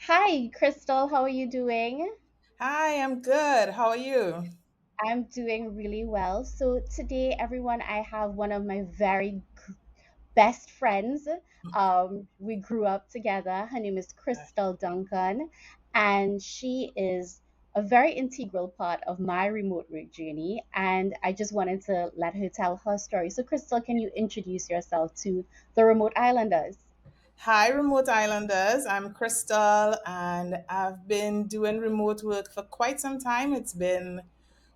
Hi, Crystal. How are you doing? Hi, I'm good. How are you? I'm doing really well. So, today, everyone, I have one of my very best friends. We grew up together. Her name is Crystal Duncan, and she is a very integral part of my remote work journey. And I just wanted to let her tell her story. So, Crystal, can you introduce yourself to the remote islanders? Hi, Remote Islanders. I'm Crystal, and I've been doing remote work for quite some time. It's been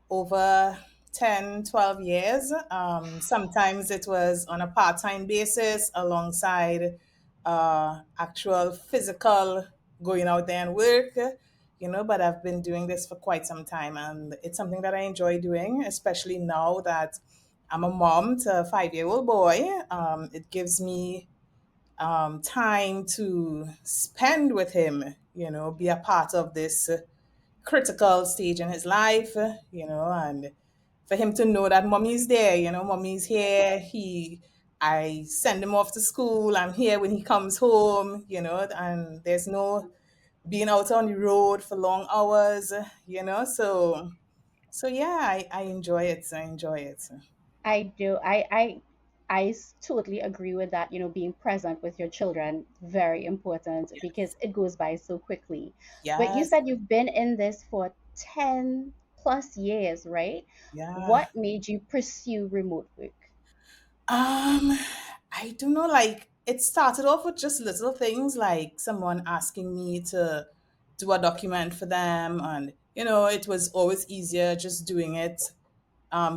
over 10, 12 years. Sometimes it was on a part time basis alongside actual physical going out there and work, but I've been doing this for quite some time, and it's something that I enjoy doing, especially now that I'm a mom to a 5 year old boy. It gives me time to spend with him, be a part of this critical stage in his life, and for him to know that mommy's there, mommy's here. I send him off to school. I'm here when he comes home, and there's no being out on the road for long hours, so yeah, I enjoy it. I enjoy it. I do. Totally agree with that. Being present with your children, very important because it goes by so quickly. But you Yes. said you've been in this for 10 plus years, right? Yeah. What made you pursue remote work? Um, I don't know, like it started off with just little things like someone asking me to do a document for them, and it was always easier just doing it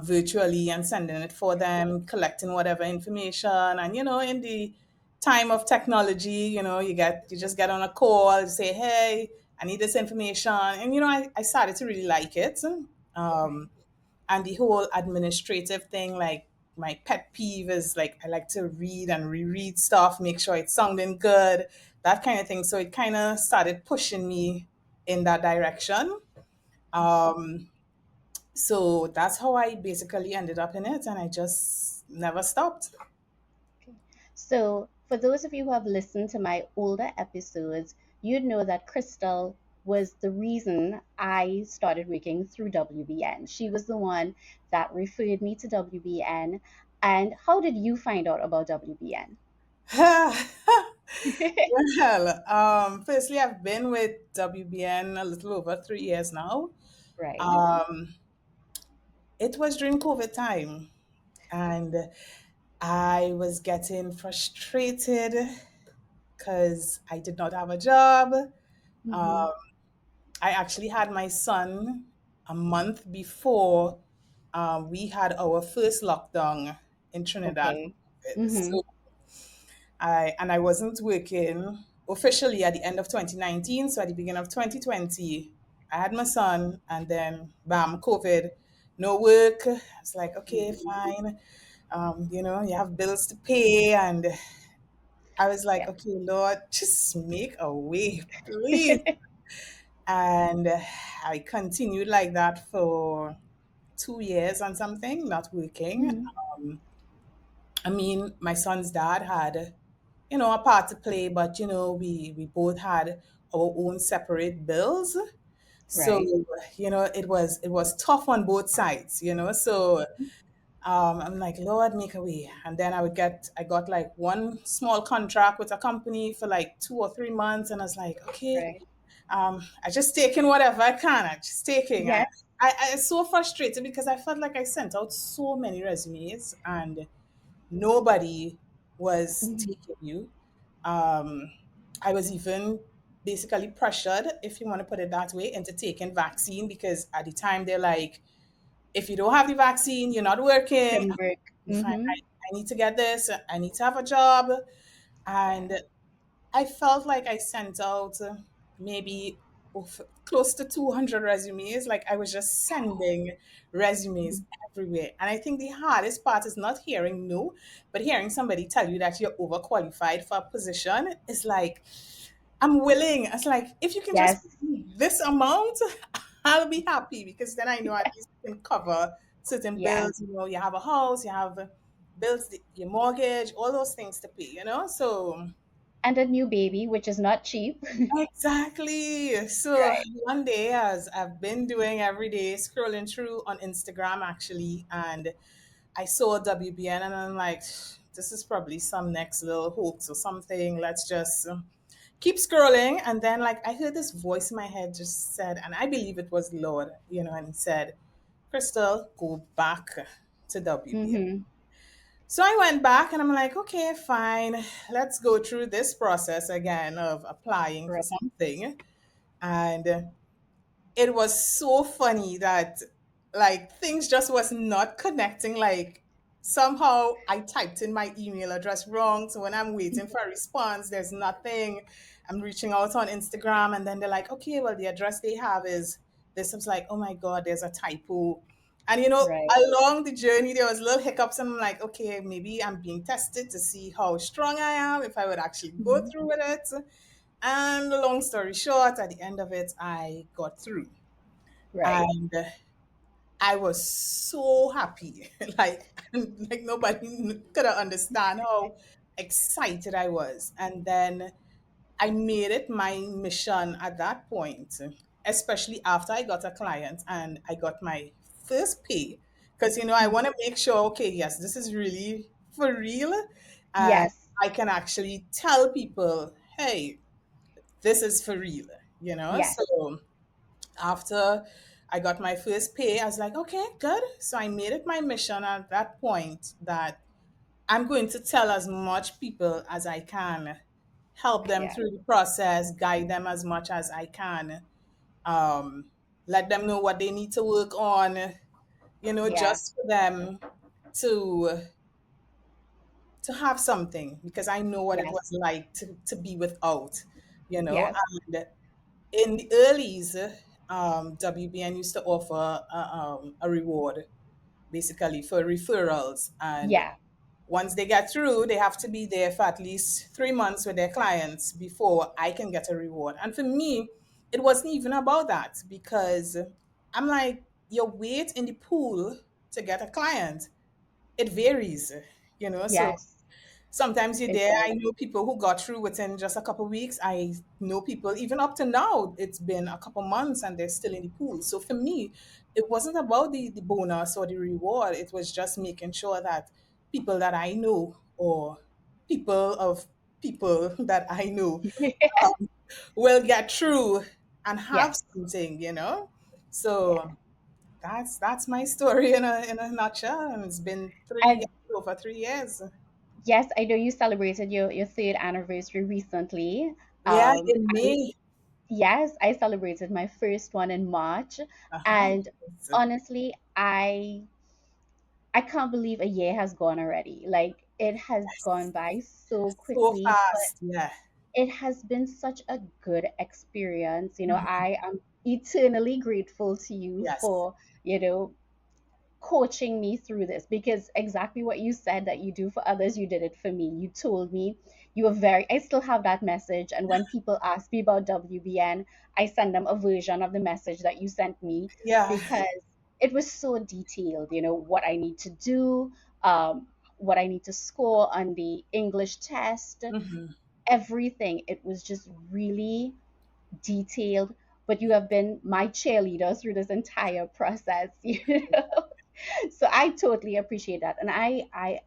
virtually and sending it for them, collecting whatever information. And in the time of technology, you just get on a call, you say, hey, I need this information. And I started to really like it. Right. Um, and the whole administrative thing, like my pet peeve is like I like to read and reread stuff, make sure it's sounding good, that kind of thing. So it kind of started pushing me in that direction. um, so that's how I basically ended up in it, and I just never stopped. Okay. So, for those of you who have listened to my older episodes, you'd know that Crystal was the reason I started working through WBN. She was the one that referred me to WBN. And how did you find out about WBN? Well, firstly, I've been with WBN a little over 3 years now. Right. um, it was during COVID time, and I was getting frustrated because I did not have a job. Hmm. Um, I actually had my son a month before we had our first lockdown in Trinidad. Okay. Hmm. So I wasn't working officially at the end of 2019. So at the beginning of 2020, I had my son, and then bam, COVID, no work. It's like, okay, fine. You have bills to pay, and I was like, Yeah. okay, Lord, just make a way, please. And I continued like that for 2 years and something, not working. Hmm. I mean, my son's dad had, a part to play, but we both had our own separate bills. So, Right. it was tough on both sides, So I'm like, Lord, make a way. And then I got like one small contract with a company for like 2 or 3 months. And I was like, okay, Right. I just taking whatever I can. I just taking. I, Yes. I was so frustrated because I felt like I sent out so many resumes and nobody was Hmm. taking you. Um, I was even basically pressured, if you want to put it that way, into taking vaccine because at the time they're like, if you don't have the vaccine, you're not working. Can work. If Hmm. I need to get this, I need to have a job. And I felt like I sent out maybe close to 200 resumes. Like I was just sending resumes everywhere. And I think the hardest part is not hearing no, but hearing somebody tell you that you're overqualified for a position is like, I'm willing. It's like, if you can just Yes. pay me this amount, I'll be happy because then I know at least I can cover certain Yeah. bills. You have a house, you have bills, your mortgage, all those things to pay, So and a new baby, which is not cheap. Exactly. So Right. one day, as I've been doing every day, scrolling through on Instagram actually, and I saw WBN, and I'm like, this is probably some next little hoax or something. Let's just keep scrolling. And then, like, I heard this voice in my head just said, and I believe it was Lord, and he said, Crystal, go back to WBN. Mm-hmm. So I went back and I'm like, okay, fine. Let's go through this process again of applying for Right. something. And it was so funny that like things just was not connecting. Like somehow I typed in my email address wrong. So when I'm waiting for a response, there's nothing. I'm reaching out on Instagram and then they're like, okay, well, the address they have is this. I was like, oh my God, there's a typo. And Right. along the journey, there was little hiccups. And I'm like, okay, maybe I'm being tested to see how strong I am, if I would actually go Mhm. through with it. And long story short, at the end of it, I got through. Right. And I was so happy. like, like nobody could understand how excited I was. And then I made it my mission at that point, especially after I got a client and I got my first pay. Because, I Mhm. want to make sure, okay, yes, this is really for real. And Yes. I can actually tell people, hey, this is for real, Yes. So after I got my first pay, I was like, okay, good. So I made it my mission at that point that I'm going to tell as much people as I can, help them Yeah. through the process, guide them as much as I can, um, let them know what they need to work on, Yeah. just for them to have something because I know what it Yes. was like to be without, Yes. and in the earlies, WBN used to offer a reward basically for referrals. And Yeah. once they get through, they have to be there for at least 3 months with their clients before I can get a reward. And for me, it wasn't even about that because I'm like, your weight in the pool to get a client, it varies, So Yes. sometimes you're It there. does. I know people who got through within just a couple of weeks. I know people even up to now. It's been a couple months and they're still in the pool. So for me, it wasn't about the bonus or the reward. It was just making sure that people that I know or people of people that I know will get through and have Yes. something. Yeah. So that's my story in a nutshell. And it's been And over 3 years. yes, I know you celebrated your third anniversary recently. Yeah, in I May. yes, I celebrated my first one in March, Uh-huh. and honestly, I can't believe a year has gone already. Like it has gone by so So quickly, but fast. Yeah. it has been such a good experience. Mhm. I am eternally grateful to you Yes. for, you know, coaching me through this because exactly what you said that you do for others, you did it for me. You told me you were very, I still have that message. And when people ask me about WBN, I send them a version of the message that you sent me Yeah. because it was so detailed, what I need to do, what I need to score on the English test, Hmm. everything. It was just really detailed. But you have been my cheerleader through this entire process, so I totally appreciate that. And I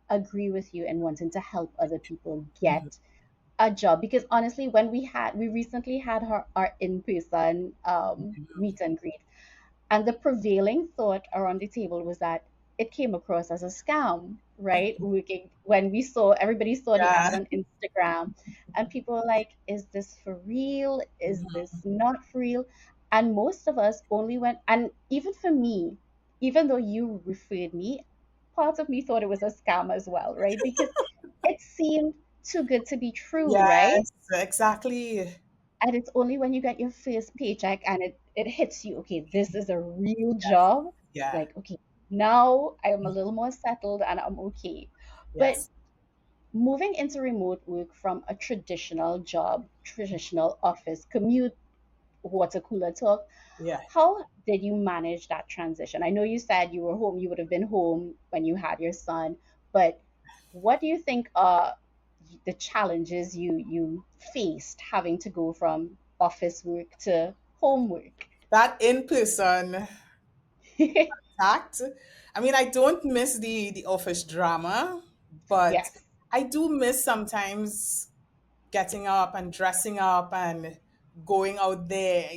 agree with you in wanting to help other people get a job because honestly, when we recently had our in-person meet and greet, and the prevailing thought around the table was that it came across as a scam, right? When we saw everybody saw the Yeah. ad on Instagram, and people were like, "Is this for real? Is this not for real?" And most of us only went, and even for me, even though you referred me, part of me thought it was a scam as well, right? Because it seemed too good to be true, right? Yes, exactly. And it's only when you get your first paycheck and it hits you, okay, this is a real job. Yeah. Like, okay, now I'm a little more settled and I'm okay. But Yes. moving into remote work from a traditional job, traditional office commute, water cooler talk, Yeah. how did you manage that transition? I know you said you were home, you would have been home when you had your son, but what do you think are the challenges you faced having to go from office work to home work. That in person act. I mean, I don't miss the office drama, but Yes. I do miss sometimes getting up and dressing up and going out there,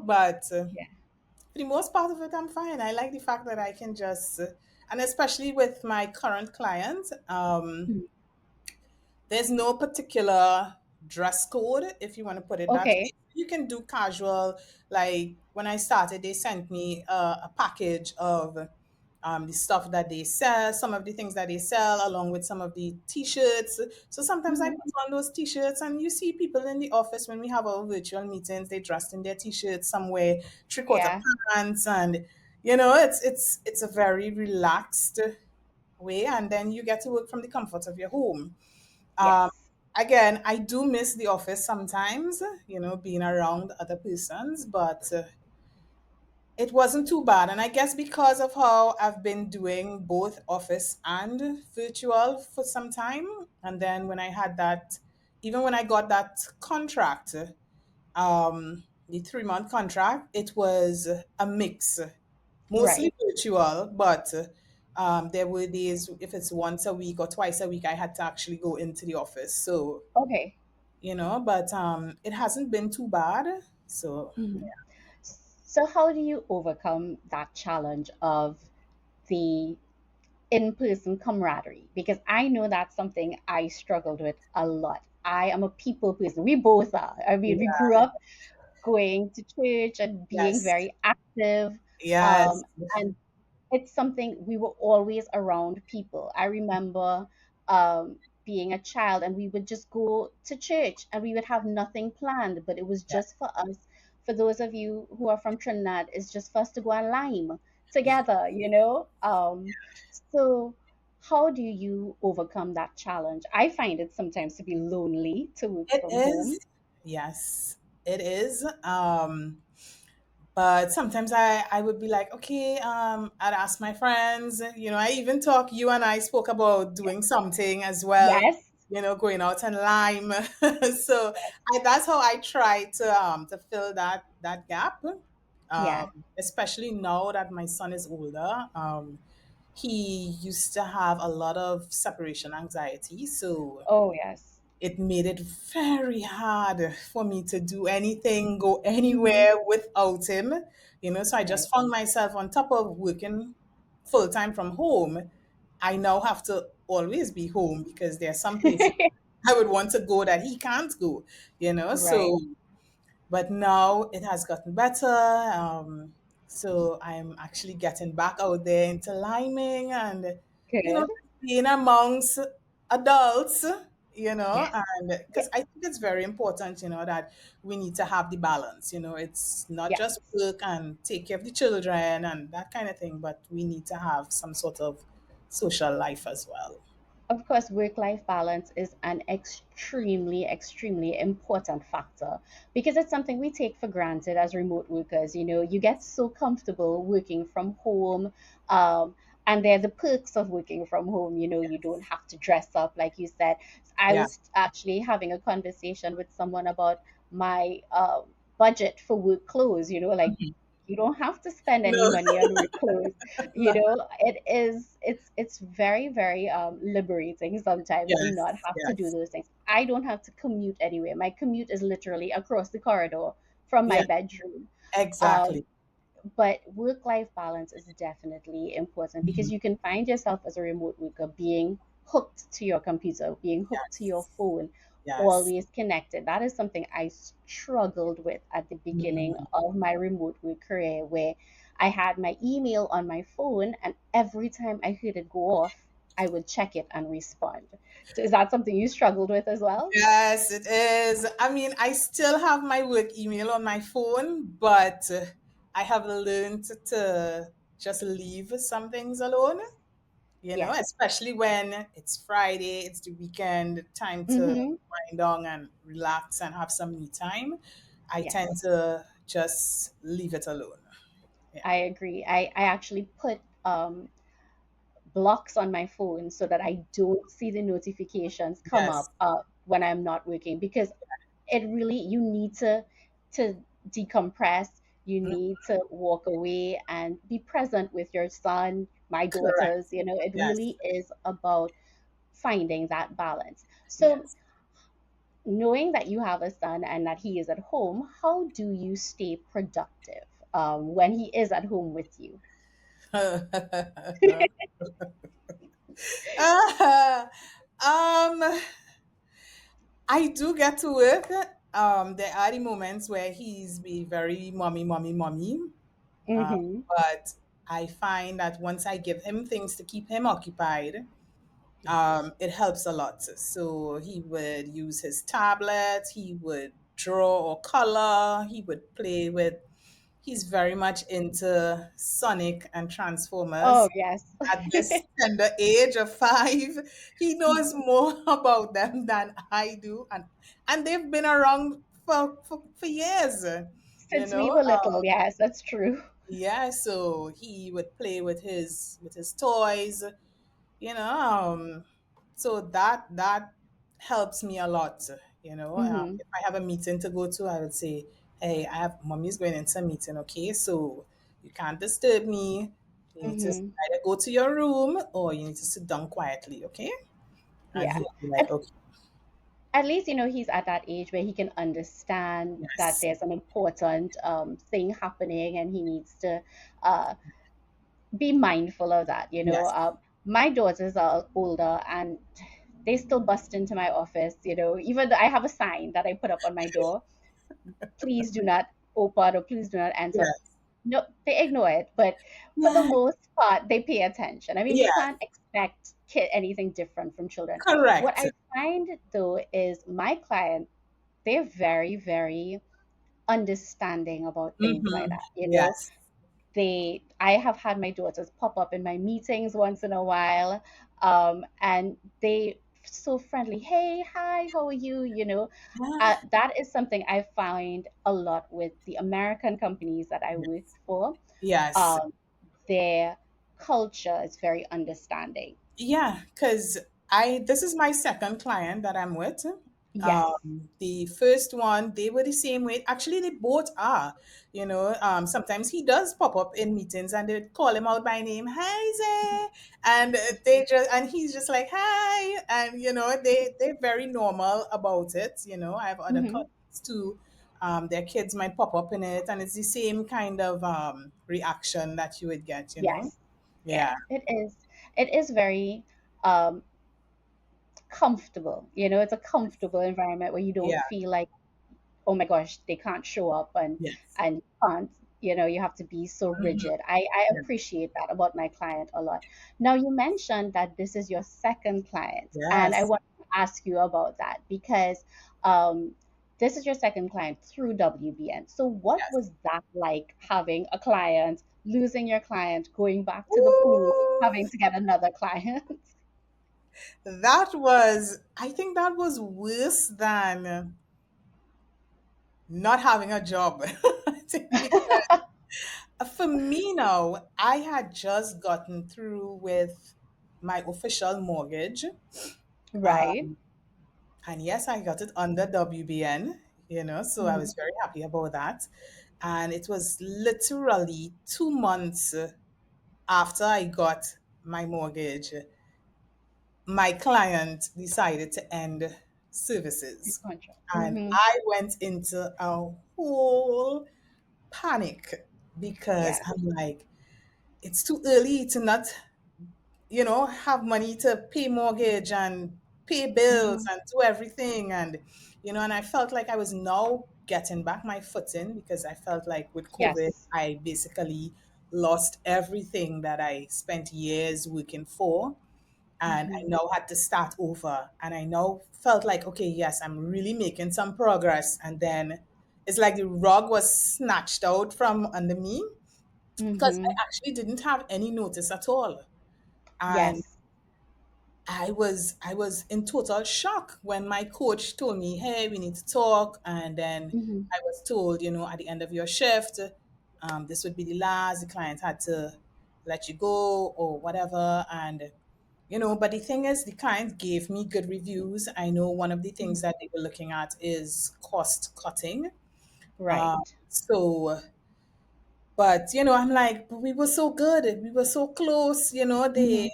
But Yeah. for the most part of it, I'm fine. I like the fact that I can just, and especially with my current client, Mm. there's no particular dress code, if you want to put it that way. Okay. You can do casual. Like when I started, they sent me a package of the stuff that they sell, some of the things that they sell, along with some of the t-shirts. So sometimes I Hmm. put on those t-shirts, and you see people in the office when we have our virtual meetings, they dressed in their t-shirts, somewhere three-quarter Yeah. pants, and it's a very relaxed way, and then you get to work from the comfort of your home. Um, Yes. Again, I do miss the office sometimes, being around other persons, but it wasn't too bad. And I guess because of how I've been doing both office and virtual for some time, and then when I had that, even when I got that contract, the 3-month contract, it was a mix, mostly Right. virtual, but there were days if it's once a week or twice a week, I had to actually go into the office. So Okay. but it hasn't been too bad. So Hmm. So how do you overcome that challenge of the in-person camaraderie? Because I know that's something I struggled with a lot. I am a people person. We both are. I mean, we yeah, grew up going to church and being yes, very active. yes, And it's something we were always around people. I remember being a child and we would just go to church and we would have nothing planned, but it was yeah, just for us. For those of you who are from Trinidad, it's just for us to go and lime yeah. together, you know? So, how do you overcome that challenge? I find it sometimes to be lonely to work It from home. is. Yes, it is. But sometimes I would be like, okay, I'd ask my friends. I even you and I spoke about doing something as well, Yes, going out and lime. So that's how I try to fill that gap. yeah. Especially now that my son is older. He used to have a lot of separation anxiety. So Oh, yes. it made it very hard for me to do anything, go Hmm. anywhere without him. So I Right. just found myself on top of working full time from home. I now have to always be home because there are some places I would want to go that he can't go. Right. So but now it has gotten better. So I'm actually getting back out there into liming and, Good. being amongst adults, Yes. and because Yes. I think it's very important, that we need to have the balance. It's not just Yes. work and take care of the children and that kind of thing, but we need to have some sort of social life as well. Of course, work life balance is an extremely, extremely important factor because it's something we take for granted as remote workers. You know, you get so comfortable working from home. Um, and they're the perks of working from home. You know, you don't have to dress up, like you said. I Yeah. was actually having a conversation with someone about my budget for work clothes. You know, like you don't have to spend any No. money on work clothes. You No. know, it's very, very liberating sometimes to not Yes. have to do Yes. those things. I don't have to commute anywhere. My commute is literally across the corridor from my Yeah. bedroom. um, Exactly. but work life balance is definitely important because Mhm. you can find yourself as a remote worker being hooked to your computer, being hooked to your Yes. phone, Yes. always connected. That is something I struggled with at the beginning Mhm. of my remote work career, where I had my email on my phone, and every time I heard it go off, I would check it and respond. So, is that something you struggled with as well? Yes, it is. I mean, I still have my work email on my phone, but I have learned to just leave some things alone, Yes. especially when it's Friday, it's the weekend, time to Mm-hmm. wind down and relax and have some me time. I tend Yes. to just leave it alone. Yeah. I agree. I actually put blocks on my phone so that I don't see the notifications come Yes. up when I'm not working, because it really, you need to decompress. You Mm, need to walk away and be present with your son, my daughters. correct. It Yes. really is about finding that balance. So Yes. knowing that you have a son and that he is at home, how do you stay productive when he is at home with you? Ah, um, I do get to work. There are the moments where he's be very mommy, mommy, mommy. Uh, Mm-hmm. but I find that once I give him things to keep him occupied, Yes. it helps a lot. So he would use his tablet, he would draw or color, he would play with. He's very much into Sonic and Oh, Transformers. yes. At this tender age of 5, he knows more about them than I do, and they've been around for years. You Since we know, were little, yes, that's true. yeah. So he would play with his toys, you know so that helps me a lot. Mm-hmm. If I have a meeting to go to, I would say, hey, I have mommy's going into a meeting, okay, so you can't disturb me. You need to Mm-hmm. either go to your room or you need to sit down quietly, okay? And Yeah. he'll be like, At, okay. at least, he's at that age where he can understand that Yes. there's an important thing happening and he needs to uh, be mindful of that. Yes. My daughters are older and they still bust into my office, even though I have a sign that I put up on my door, please do not open or please do not enter. Yes. No, they ignore it, but for the most part, they pay attention. I mean, you Yes. can't expect anything different from children. What Correct. I find though is my client, they're very, very understanding about things like Mm-hmm. that. Yes. I have had my daughters pop up in my meetings once in a while, and they so friendly. Hey, hi, how are you? Ah, That is something I find a lot with the American companies that I work for. yes. um, their culture is very understanding. Yeah, because this is my second client that I'm with. Yes. The first one, they were the same way. Actually, they both are. Sometimes he does pop up in meetings and they call him out by name, "Hi, Zay," and he's just like, "Hi," and they're very normal about it. I have other Hmm. colleagues too. Their kids might pop up in it, and it's the same kind of reaction that you would get. Yes. Yeah, Yeah, it is very um, comfortable. It's a comfortable environment where you don't yeah, feel like, oh my gosh, they can't show up, and yes. and can't, you have to be so Mhm. rigid. I Yeah. appreciate that about my client a lot. Now, you mentioned that this is your second client, and I Yes. want to ask you about that because um, this is your second client through WBN. So what Yes. was that like, having a client, losing your client, going back to the pool, Ooh, having to get another client? I think that was worse than not having a job. I think because for me now, I had just gotten through with my official mortgage. Right. Um, and yes, I got it under WBN, so I Hmm. was very happy about that. And it was literally 2 months after I got my mortgage, my client decided to end Your services. contract. And Hmm. I went into a whole panic because Yes. I'm like, it's too early to not, have money to pay mortgage and pay bills Hmm. and do everything. And I felt like I was now getting back my footing because I felt like with COVID, Yes. I basically lost everything that I spent years working for, and I Hmm. now had to start over. And I now felt like, okay, yes, I'm really making some progress. And then it's like the rug was snatched out from under me because I Hmm. actually didn't have any notice at all. And Yes. I was in total shock when my coach told me, "Hey, we need to talk." And then Hmm. I was told, at the end of your shift, this would be the last. The client had to let you go or whatever. And but the thing is, the client gave me good reviews. I know one of the things that they were looking at is cost cutting. Right. So, but I'm like, but we were so good. We were so close. Mm-hmm.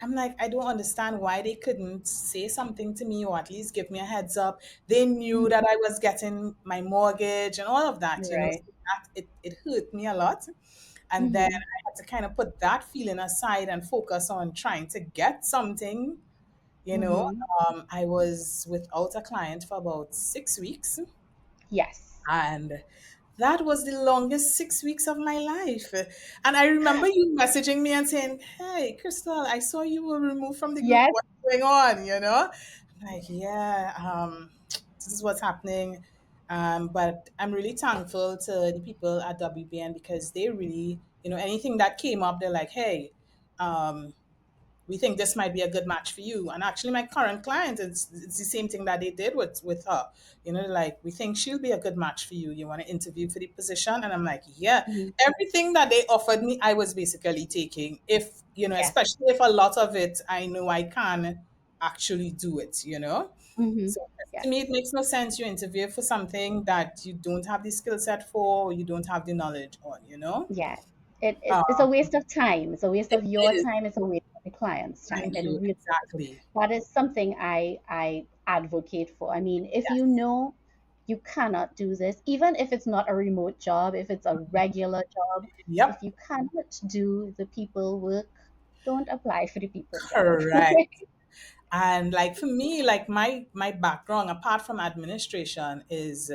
I'm like, I don't understand why they couldn't say something to me or at least give me a heads up. They knew that I was getting my mortgage and all of that. Right. So that it hurt me a lot. And then Mm-hmm. I had to kind of put that feeling aside and focus on trying to get something. You know, Mm-hmm. I was without a client for about 6 weeks. Yes. And that was the longest 6 weeks of my life. And I remember you messaging me and saying, "Hey, Crystal, I saw you were removed from the group. Yes. What's going on?" I'm like, "Yeah, this is what's happening." But I'm really thankful to the people at WBN because they really, anything that came up, they're like, "Hey, um, we think this might be a good match for you." And actually, my current client, it's the same thing that they did with her. Like, we think she'll be a good match for you. You want to interview for the position? And I'm like, yeah. Mm-hmm. Everything that they offered me, I was basically taking. If Yes. especially if a lot of it, I know I can actually do it. Mm-hmm. So to Yes. me, it makes no sense you interview for something that you don't have the skill set for, or you don't have the knowledge on. Yeah. Uh, It's a waste of time. It's a waste it of your is. time. It's a waste of the client's time. Thank It you. really is. Exactly. That is something I advocate for. I mean, if you Yes. know you cannot do this, even if it's not a remote job, if it's a regular job, if Yep. you cannot do the people work, don't apply for the people job. Correct. And like for me, like my background, apart from administration, is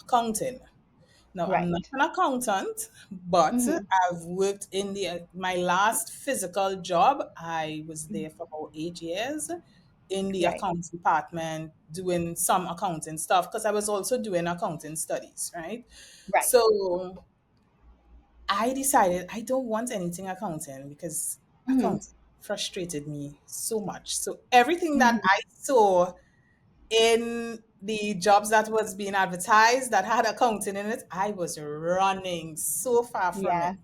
accounting. Now I'm not Right. an accountant, but Hmm. I've worked in the my last physical job. I was there for about 8 years in the Right. accounts department doing some accounting stuff because I was also doing accounting studies, right? Right. So I decided I don't want anything accounting because Hmm. accounting frustrated me so much. So everything that Hmm. I saw in the jobs that was being advertised that had accounting in it, I was running so far from it Yeah.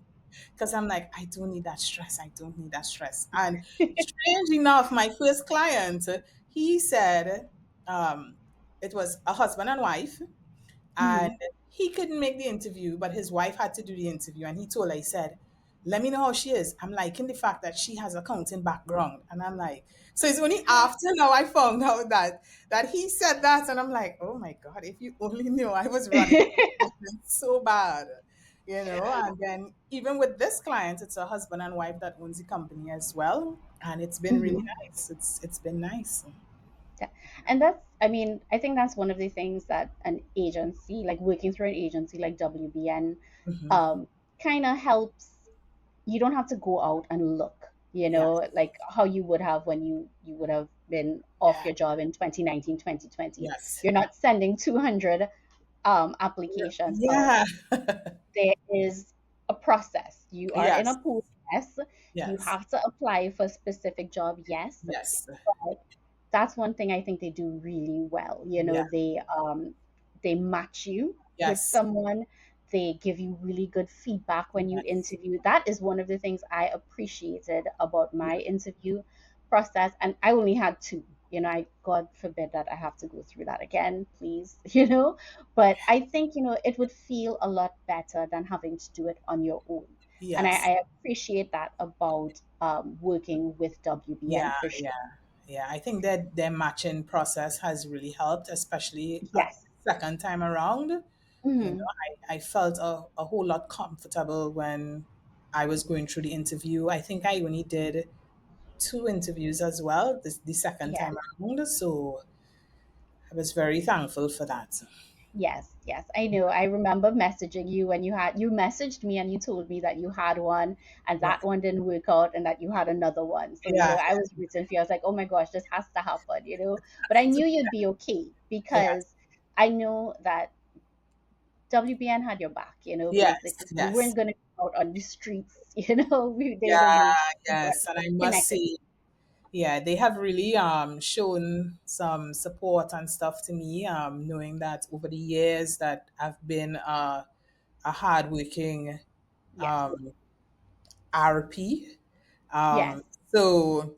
because I'm like, I don't need that stress. I don't need that stress. And strange enough, my first client, he said it was a husband and wife and Hmm. he couldn't make the interview, but his wife had to do the interview. And he told her, he said, "Let me know how she is. I'm liking the fact that she has accounting background." And I'm like, so it's only after now I found out that he said that. And I'm like, oh my God, if you only knew I was running so bad. And then even with this client, it's a husband and wife that owns the company as well. And it's been really Hmm. nice. It's been nice. Yeah. And that's, I mean, I think that's one of the things that an agency, like working through an agency like WBN, Hmm. um, kind of helps. You don't have to go out and look, Yes. like how you would have when you would have been off Yeah. your job in 2019, 2020. Yes. You're not sending 200 applications out. Yeah. There is a process. You are in a Yes. process. You Yes. have to apply for a specific job, yes, Yes. but that's one thing I think they do really well. Yeah. They match you with Yes. someone. They give you really good feedback when you Yes. interview. That is one of the things I appreciated about Yeah. my interview process. And I only had two. I God forbid that I have to go through that again, please. But I think, it would feel a lot better than having to do it on your own. And Yes. I appreciate that about working with WBN Yeah. for sure. Yeah. Yeah. I think that their matching process has really helped, especially Yes. second time around. Hmm. I felt a whole lot comfortable when I was going through the interview. I think I only did two interviews as well, the second Yeah. time around. So I was very thankful for that. Yes. Yes. I know. I remember messaging you when you messaged me and you told me that you had one and Yeah. that one didn't work out and that you had another one. So, Yeah. I was rooting for you. I was like, oh my gosh, this has to happen. But I knew you'd be okay Yes. because I know that WBN had your back, Yes. basically. We Yes. weren't going to go out on the streets, they Yeah. would make sure we got Yes. And I must connected. say, yeah, they have really shown some support and stuff to me, knowing that over the years that I've been a hardworking Yes. um, RP. Yes. Um, so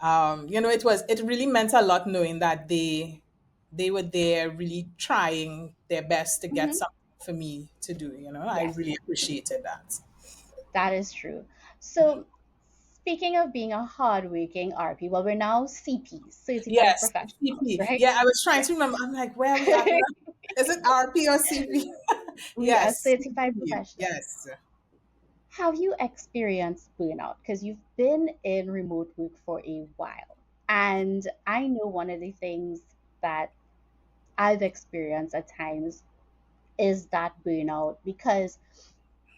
it really meant a lot knowing that they were there really trying their best to get Hmm. something for me to do. I Yes, really appreciated that. that is true. So, speaking of being a hardworking RP, well, we're now CPs, certified Yes, professionals, CP. right? Yeah, I was trying to remember. I'm like, where are we at now? Is it RP or CP? We are Yes, certified CP. professionals. Yes. Have you experienced burnout? Because you've been in remote work for a while. And I know one of the things that I've experienced at times is that burnout because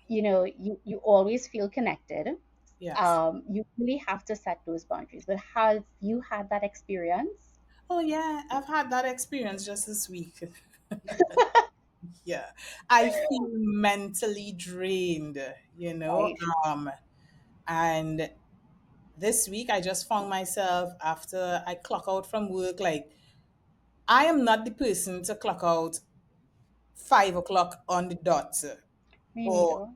you always feel connected. Yes. You really have to set those boundaries. But have you had that experience? Oh yeah, I've had that experience just this week. Yeah. I feel mentally drained, you know. Right. Um and this week I just found myself after I clock out from work, like I am not the person to clock out 5 o'clock on the dot. Me Or neither.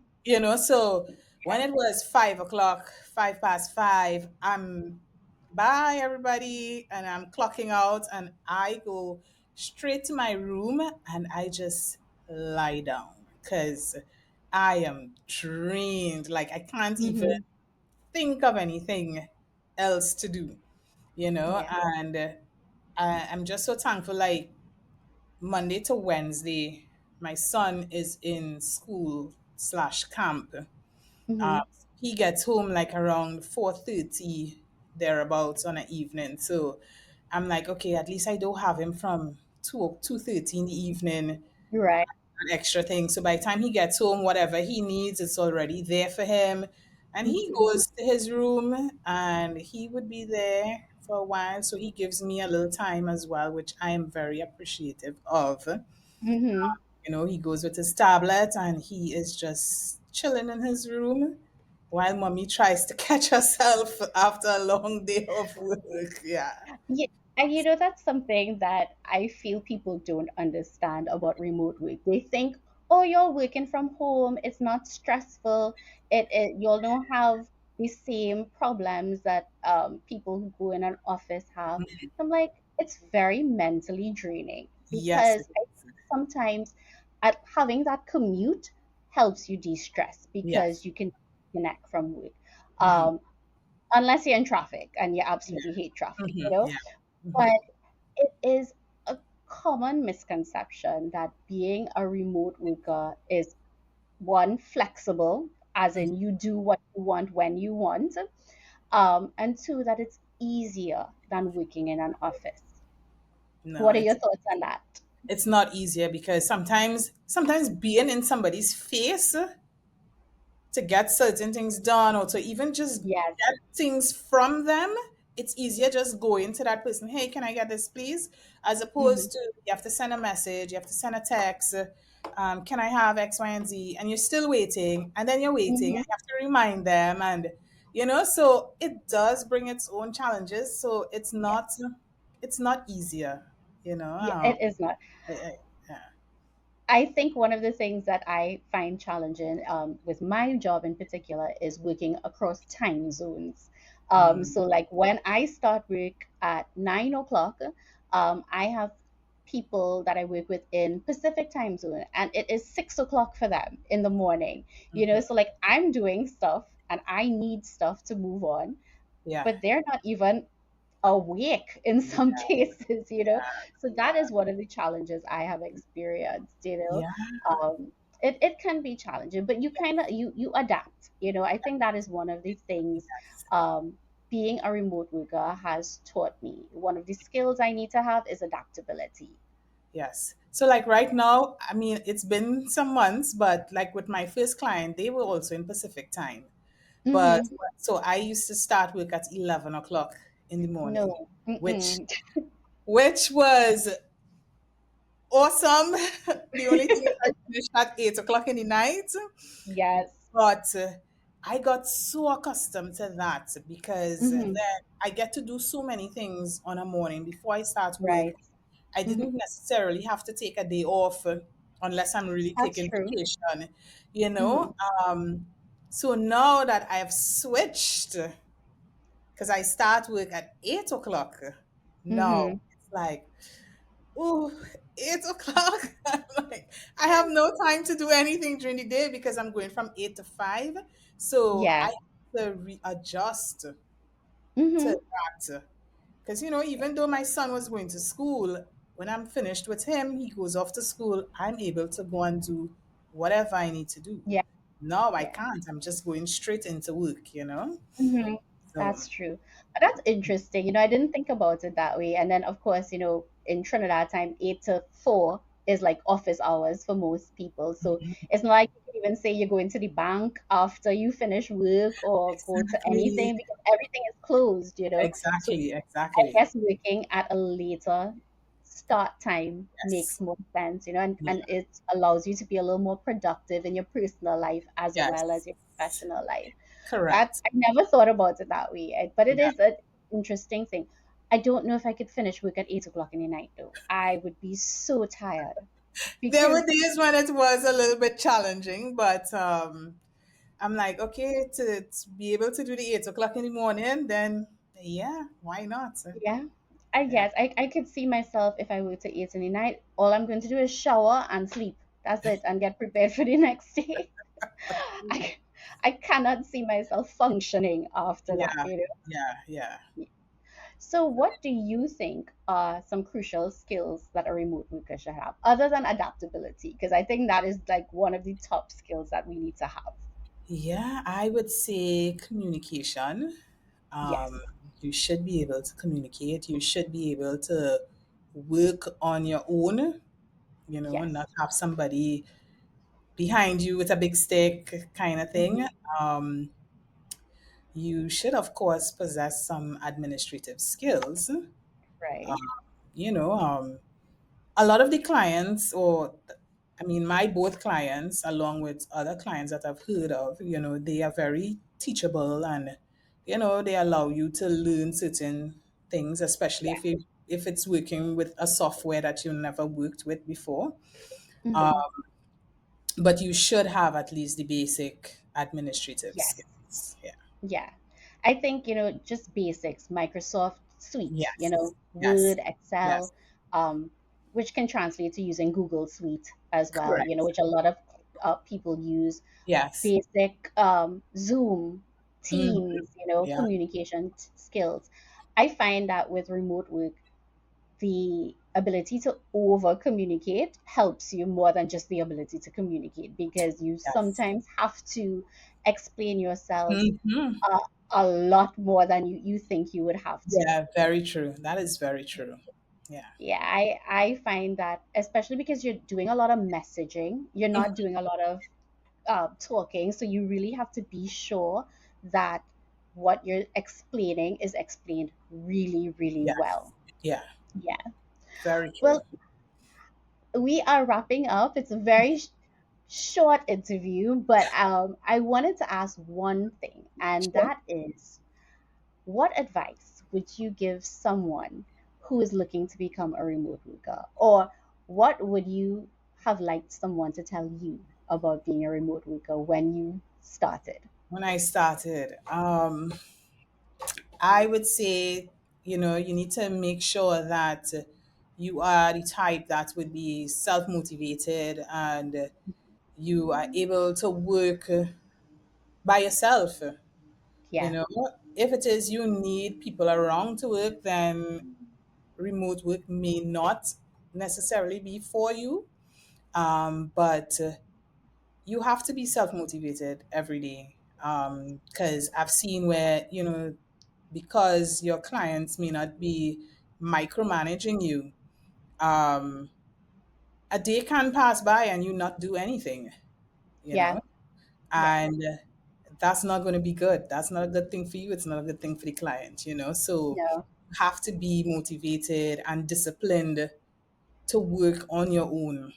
so when Yeah. it was 5 o'clock, 5 past 5, I'm bye everybody, and I'm clocking out, and I go straight to my room and I just lie down because I am drained. Like I can't even Mm-hmm. think of anything else to do, Yeah. and I'm just so thankful. Like Monday to Wednesday, my son is in school slash camp. Mm-hmm. He gets home like around 4:30 thereabouts on an evening. So I'm like, okay, at least I don't have him from 2:30 in the evening, You're right. an extra thing. So by the time he gets home, whatever he needs, it's already there for him. And he Mm-hmm. goes to his room and he would be there for a while. So he gives me a little time as well, which I am very appreciative of. Mm-hmm. He goes with his tablet and he is just chilling in his room while mommy tries to catch herself after a long day of work. Yeah. Yeah, and that's something that I feel people don't understand about remote work. They think, oh, you're working from home, it's not stressful, you'll don't have the same problems that people who go in an office have. I'm like, it's very mentally draining Yes, it because I is. think sometimes having that commute helps you de-stress because Yes. you can connect from work. Hmm. Um, unless you're in traffic and you Yeah. absolutely hate traffic, Yeah. but Hmm. it is a common misconception that being a remote worker is one, flexible, as in you do what you want when you want, and two, that it's easier than working in an office. No, What are your it's thoughts on that? it's not easier because sometimes being in somebody's face to get certain things done or to even just Yes. get things from them, it's easier just going to that person, hey, can I get this, please? As Hmm. opposed to you have to send a message, you have to send a text, can I have X, Y, and Z? And you're still waiting, and then you're waiting, and Hmm. you have to remind them. And, so it does bring its own challenges. So Yes. it's not easier, you know. Yeah, it is not. I, I, yeah. I think one of the things that I find challenging with my job in particular is working across time zones. Mm, So, like when I start work at 9 o'clock, I have people that I work with in Pacific time zone, and it is 6 o'clock for them in the morning. So like I'm doing stuff and I need stuff to move on, yeah. but they're not even awake in some Yeah. cases. So that Yeah. is one of the challenges I have experienced. Yeah. It can be challenging, but you kind of you adapt. I think that is one of the things being a remote worker has taught me. One of the skills I need to have is adaptability. Yes. So like right now, I mean, it's been some months, but like with my first client, they were also in Pacific time. But Mm-hmm. so I used to start work at 11 o'clock in the morning, No. which Mm-mm. which was awesome. The only thing is I finished at 8 o'clock in the night. Yes. But I got so accustomed to that because then Mm-hmm. I get to do so many things on a morning before I start work. Right. I Mm-hmm. didn't necessarily have to take a day off unless I'm really That's taking true. vacation, you Mm-hmm. know. Um, So now that I have switched, because I start work at 8 o'clock, now Mm-hmm. it's like, ooh, 8 o'clock. I'm like, I have no time to do anything during the day because I'm going from 8 to 5. So I Yeah. have to readjust to Mm-hmm. that. Because, even though my son was going to school, when I'm finished with him, he goes off to school, I'm able to go and do whatever I need to do. Yeah. No, I Yeah. can't. I'm just going straight into work. Mm-hmm. So, That's true. That's interesting. I didn't think about it that way. And then, of course, in Trinidad time, 8 to 4 is like office hours for most people. So it's not like you can even say you're going to the bank after you finish work or go to exactly, anything because everything is closed. So exactly, I exactly. guess working at a later start time makes Yes. more sense, and, Yeah. and it allows you to be a little more productive in your personal life as well as Yes. your professional life. Correct. I never thought about it that way, but it Yeah. is an interesting thing. I don't know if I could finish work at 8 o'clock in the night though. I would be so tired There were because days when it was a little bit challenging, but I'm like, okay, to be able to do the 8 o'clock in the morning, then yeah, why not? yeah, I Yeah. guess I could see myself if I were to 8 in the night. All I'm going to do is shower and sleep. That's it, and get prepared for the next day. I I cannot see myself functioning after that, Yeah. you know. Yeah. Yeah. So, what do you think are some crucial skills that a remote worker should have, other than adaptability? Because I think that is like one of the top skills that we need to have. Yeah, I would say communication. Um, Yes, you should be able to communicate. You should be able to work on your own, not yes, have somebody behind you with a big stick kind of thing. hmm Um, you should, of course, possess some administrative skills. right. You know, um, a lot of the clients, I mean, my both clients, along with other clients that I've heard of, they are very teachable, and they allow you to learn certain things, especially Yeah. if it's working with a software that you never worked with before. Uh, hmm but you should have at least the basic administrative Yes. skills. Yeah. Yeah. I think, just basics, Microsoft Suite, Yes. Yes. Word, Yes. Excel, um, which can translate to using Google Suite as well, Correct. which a lot of people use. Yes. Basic Zoom, Mhm. Teams, Yeah. communication skills. I find that with remote work, the ability to over communicate helps you more than just the ability to communicate because you Yes. sometimes have to explain yourself Hmm. uh, a lot more than you think you would have to. Yeah, very true. That is very true. Yeah. Yeah, I find that especially because you're doing a lot of messaging, you're not Mhm. doing a lot of talking. So you really have to be sure that what you're explaining is explained really, really Yes. well. Yeah, Yeah. very true. Well, we are wrapping up. It's a very short interview, but I wanted to ask one thing, and Sure. that is what advice would you give someone who is looking to become a remote worker? Or what would you have liked someone to tell you about being a remote worker when you started? When I started, I would say, you need to make sure that you are the type that would be self motivated, and you are able to work by yourself. You Yeah. know, if it is you need people around to work, then remote work may not necessarily be for you. But you have to be self motivated every day. Because I've seen where, because your clients may not be micromanaging you, um, a day can pass by and you not do anything, you Yeah. know, Yeah. and that's not going to be good. That's not a good thing for you. It's not a good thing for the client. So No. you have to be motivated and disciplined to work on your own,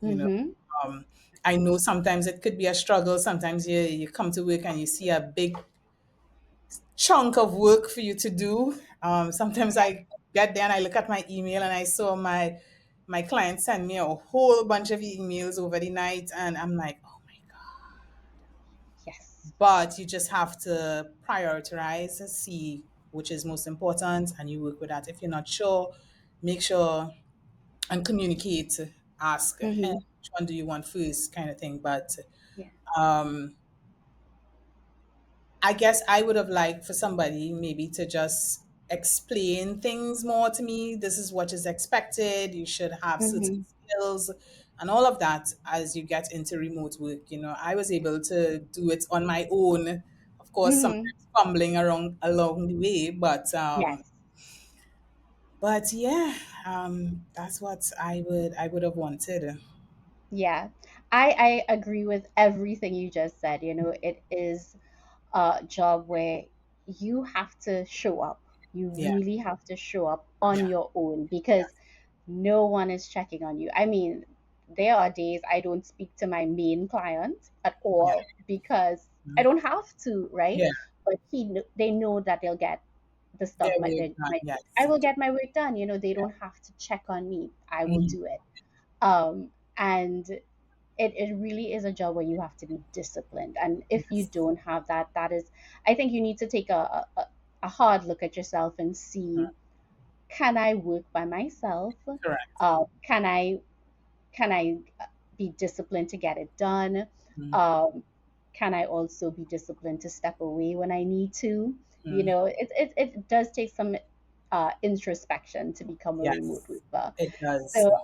you know. Mm-hmm. Um, I know sometimes it could be a struggle. Sometimes you come to work and you see a big chunk of work for you to do. Sometimes I get there and I look at my email and I saw my client send me a whole bunch of emails over the night, and I'm like, oh my god, Yes. but you just have to prioritize, see which is most important, and you work with that. If you're not sure, make sure and communicate, ask, hey, Mm-hmm. which one do you want first, kind of thing. But Yeah. um, I guess I would have liked for somebody maybe to just explain things more to me. This is what is expected. You should have certain Mm-hmm. skills and all of that as you get into remote work. I was able to do it on my own. Of course, Mm-hmm. sometimes fumbling around along the way, Yes. but yeah, that's what I would have wanted. Yeah. I agree with everything you just said. It is a job where you have to show up. You Yeah, really have to show up on yeah, your own because yes, no one is checking on you. I mean, there are days I don't speak to my main client at yeah, all because I don't have to, right? yeah. But they know that they'll get the stuff. Their way done. I Yes. will get my work done. They don't have to check on me. I will Mhm. do it. And it really is a job where you have to be disciplined. And if you Yes. don't have that, I think you need to take a hard look at yourself and see, can I work by myself? Correct. Can I be disciplined to get it done? Mhm. Um, can I also be disciplined to step away when I need to? Mhm. It does take some introspection to become a remote Yes, worker. it does. So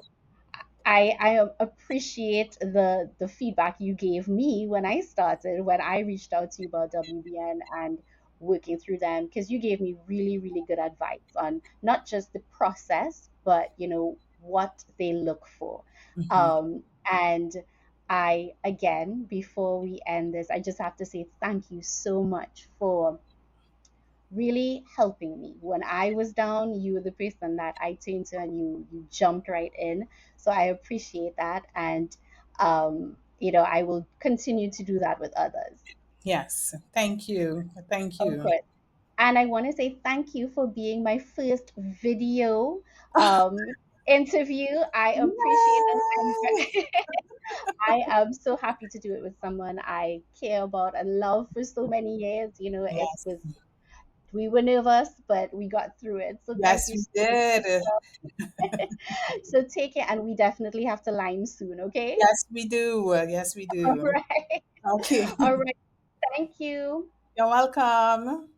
I appreciate the feedback you gave me when I started, when I reached out to you about WBN and working through them, because you gave me really, really good advice on not just the process, but what they look for. Mhm. And again, before we end this, I just have to say thank you so much for really helping me. When I was down, you were the person that I turned to, and you jumped right in. So I appreciate that, and I will continue to do that with others. Yes. Thank you. Thank Of you. course. And I want to say thank you for being my first video interview. I appreciate it. Yay! I am so happy to do it with someone I care about and love for so many years. Yes. We were nervous, but we got through it. So thank Yes, you we so much. did. So take it, and we definitely have to line soon, okay? Yes, we do. Yes, we All do. right. Okay. All right. Thank you. You're welcome.